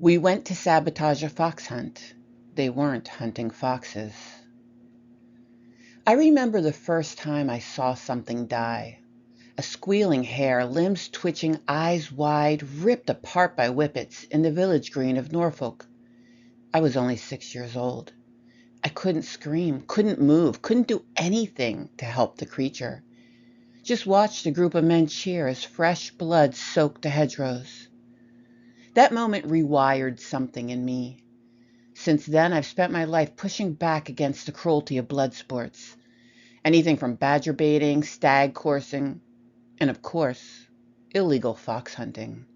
We went to sabotage a fox hunt. They weren't hunting foxes. I remember the first time I saw something die. A squealing hare, limbs twitching, eyes wide, ripped apart by whippets in the village green of Norfolk. I was only 6 years old. I couldn't scream, couldn't move, couldn't do anything to help the creature. Just watched a group of men cheer as fresh blood soaked the hedgerows. That moment rewired something in me. Since then, I've spent my life pushing back against the cruelty of blood sports. Anything from badger baiting, stag coursing, and of course, illegal fox hunting.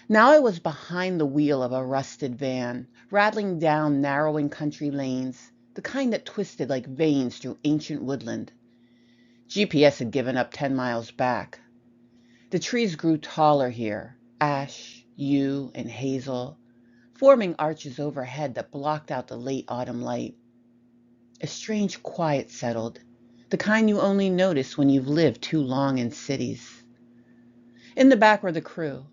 Now I was behind the wheel of a rusted van, rattling down narrowing country lanes, the kind that twisted like veins through ancient woodland. GPS had given up 10 miles back. The trees grew taller here, ash, yew, and hazel, forming arches overhead that blocked out the late autumn light. A strange quiet settled, the kind you only notice when you've lived too long in cities. In the back were the crew.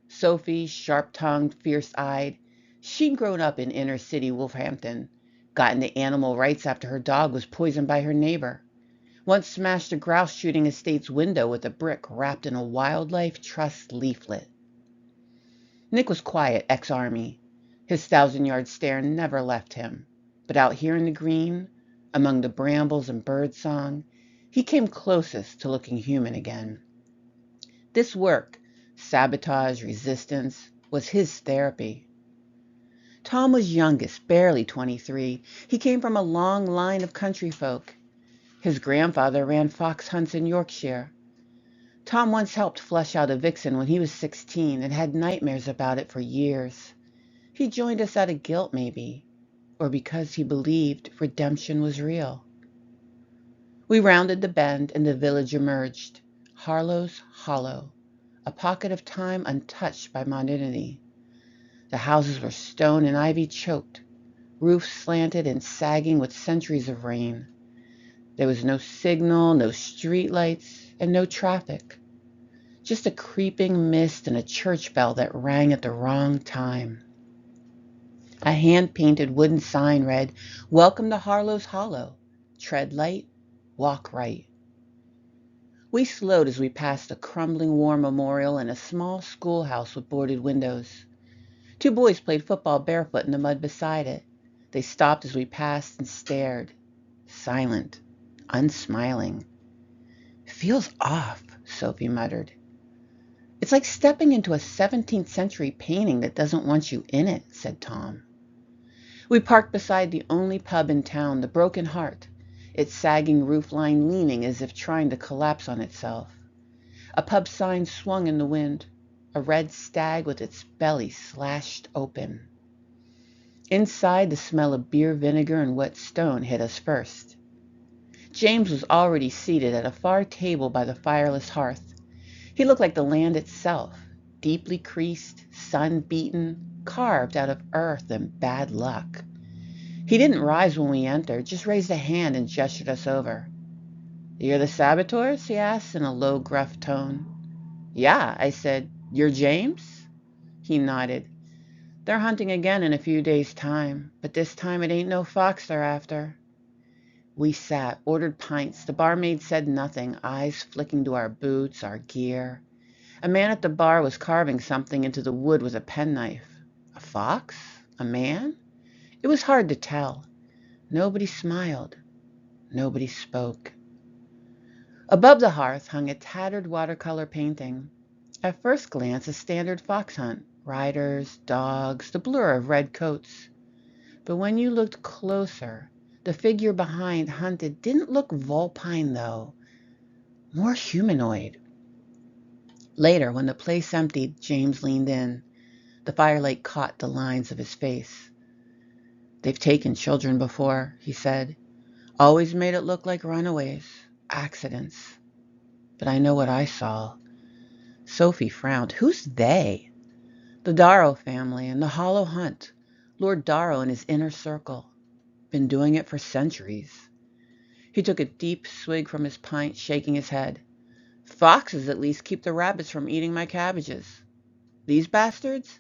Sophie, sharp-tongued, fierce-eyed. She'd grown up in inner-city Wolverhampton, got into animal rights after her dog was poisoned by her neighbor, once smashed a grouse-shooting estate's window with a brick wrapped in a wildlife trust leaflet. Nick was quiet, ex-army. His thousand-yard stare never left him. But out here in the green, among the brambles and birdsong, he came closest to looking human again. This work, sabotage, resistance, was his therapy. Tom was youngest, barely 23. He came from a long line of country folk. His grandfather ran fox hunts in Yorkshire. Tom once helped flush out a vixen when he was 16 and had nightmares about it for years. He joined us out of guilt, maybe, or because he believed redemption was real. We rounded the bend and the village emerged. Harlow's Hollow, a pocket of time untouched by modernity. The houses were stone and ivy choked, roofs slanted and sagging with centuries of rain. There was no signal, no street lights, and no traffic. Just a creeping mist and a church bell that rang at the wrong time. A hand-painted wooden sign read, "Welcome to Harlow's Hollow. Tread light, walk right." We slowed as we passed a crumbling war memorial and a small schoolhouse with boarded windows. 2 boys played football barefoot in the mud beside it. They stopped as we passed and stared, silent, unsmiling. "Feels off," Sophie muttered. "It's like stepping into a 17th century painting that doesn't want you in it," said Tom. We parked beside the only pub in town, the Broken Heart, its sagging roofline leaning as if trying to collapse on itself. A pub sign swung in the wind, a red stag with its belly slashed open. Inside, the smell of beer vinegar and wet stone hit us first. James was already seated at a far table by the fireless hearth. He looked like the land itself, deeply creased, sun-beaten, carved out of earth and bad luck. He didn't rise when we entered, just raised a hand and gestured us over. "You're the saboteurs?" he asked in a low, gruff tone. "Yeah," I said. "You're James?" He nodded. "They're hunting again in a few days' time, but this time it ain't no fox they're after." We sat, ordered pints. The barmaid said nothing, eyes flicking to our boots, our gear. A man at the bar was carving something into the wood with a penknife. A fox? A man? It was hard to tell. Nobody smiled. Nobody spoke. Above the hearth hung a tattered watercolor painting. At first glance, a standard fox hunt. Riders, dogs, the blur of red coats. But when you looked closer, the figure behind hunted didn't look vulpine, though. More humanoid. Later, when the place emptied, James leaned in. The firelight caught the lines of his face. "They've taken children before," he said. "Always made it look like runaways, accidents. But I know what I saw." Sophie frowned. "Who's they?" "The Darrow family and the Hollow Hunt. Lord Darrow and his inner circle. Been doing it for centuries." He took a deep swig from his pint, shaking his head. "Foxes at least keep the rabbits from eating my cabbages. These bastards?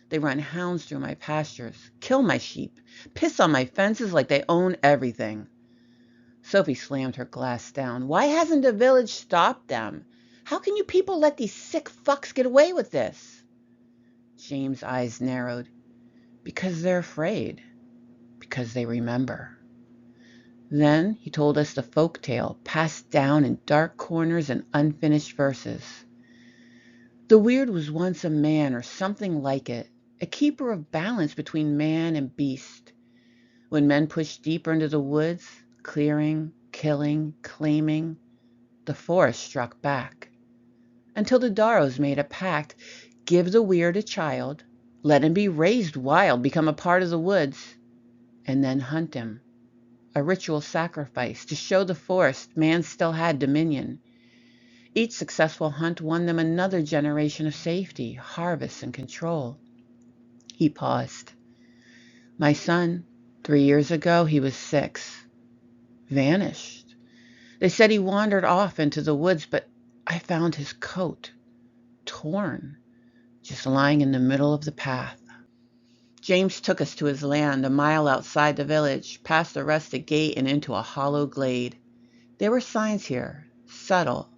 They run hounds through my pastures, kill my sheep, piss on my fences like they own everything. Sophie slammed her glass down. Why hasn't the village stopped them? How can you people let these sick fucks get away with this? James' eyes narrowed. Because they're afraid. Because they remember. Then he told us the folk tale, passed down in dark corners and unfinished verses. The weird was once a man or something like it, a keeper of balance between man and beast. When men pushed deeper into the woods, clearing, killing, claiming, the forest struck back. Until the Darrows made a pact, give the weird a child, let him be raised wild, become a part of the woods, and then hunt him. A ritual sacrifice to show the forest man still had dominion. Each successful hunt won them another generation of safety, harvest, and control. He paused. My son, 3 years ago, he was 6. Vanished. They said he wandered off into the woods, but I found his coat, torn, just lying in the middle of the path. James took us to his land, a mile outside the village, past the rusted gate and into a hollow glade. There were signs here, subtle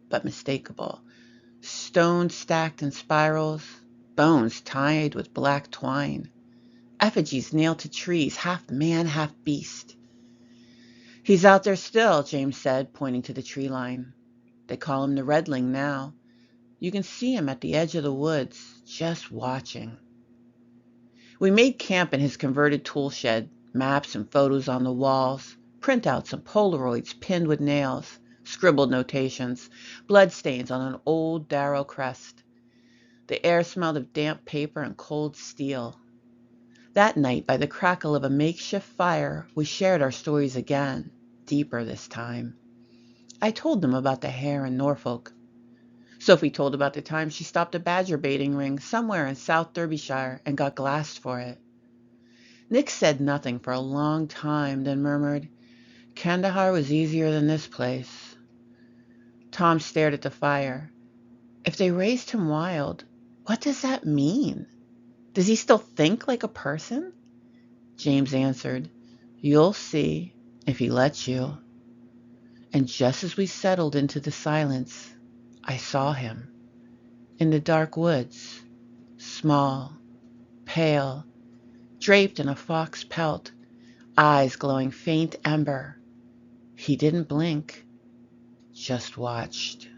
but mistakable. Stones stacked in spirals, bones tied with black twine, effigies nailed to trees, half man, half beast. He's out there still, James said, pointing to the tree line. They call him the Redling now. You can see him at the edge of the woods, just watching. We made camp in his converted tool shed, maps and photos on the walls, printouts and Polaroids pinned with nails, scribbled notations, bloodstains on an old Darrow crest. The air smelled of damp paper and cold steel. That night, by the crackle of a makeshift fire, we shared our stories again, deeper this time. I told them about the hare in Norfolk. Sophie told about the time she stopped a badger baiting ring somewhere in South Derbyshire and got glassed for it. Nick said nothing for a long time, then murmured, Kandahar was easier than this place. Tom stared at the fire. If they raised him wild, what does that mean? Does he still think like a person? James answered, You'll see, if he lets you. And just as we settled into the silence, I saw him. In the dark woods, small, pale, draped in a fox pelt, eyes glowing faint ember. He didn't blink, just watched.